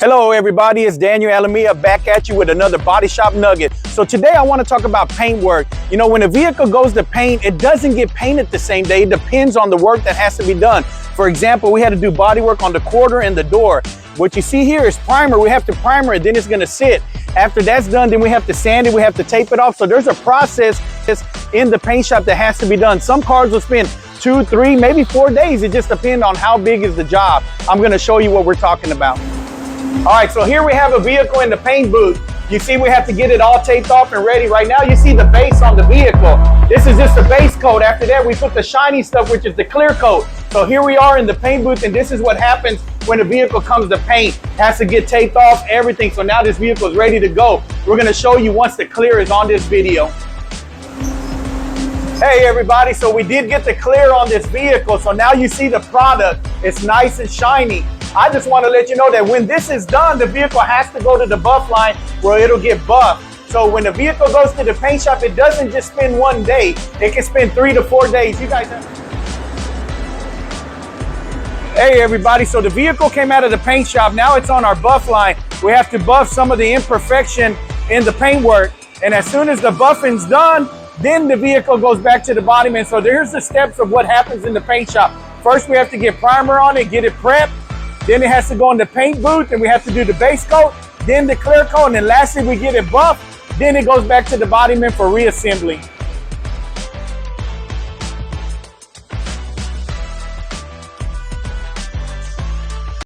Hello everybody, it's Daniel Alamia back at you with another Body Shop Nugget. So today I want to talk about paint work. You know, when a vehicle goes to paint, it doesn't get painted the same day. It depends on the work that has to be done. For example, we had to do body work on the quarter and the door. What you see here is primer. We have to primer it, then it's going to sit. After that's done, then we have to sand it, we have to tape it off. So there's a process in the paint shop that has to be done. Some cars will spend 2, 3, maybe 4 days. It just depends on how big is the job. I'm going to show you what we're talking about. All right, so here we have a vehicle in the paint booth. You see we have to get it all taped off and ready. Right now you see the base on the vehicle. This is just the base coat. After that we put the shiny stuff, which is the clear coat. So here we are in the paint booth, and this is what happens when a vehicle comes to paint. It has to get taped off, everything. So now this vehicle is ready to go. We're gonna show you once the clear is on this video. Hey everybody, so we did get the clear on this vehicle. So now you see the product. It's nice and shiny. I just want to let you know that when this is done, the vehicle has to go to the buff line where it'll get buffed. So when the vehicle goes to the paint shop, it doesn't just spend 1 day. It can spend 3 to 4 days. You guys have... Hey everybody, so the vehicle came out of the paint shop. Now it's on our buff line. We have to buff some of the imperfection in the paint work. And as soon as the buffing's done, then the vehicle goes back to the body man. So there's the steps of what happens in the paint shop. First, we have to get primer on it, get it prepped. Then it has to go in the paint booth, and we have to do the base coat, then the clear coat, and then lastly we get it buffed. Then it goes back to the body man for reassembly.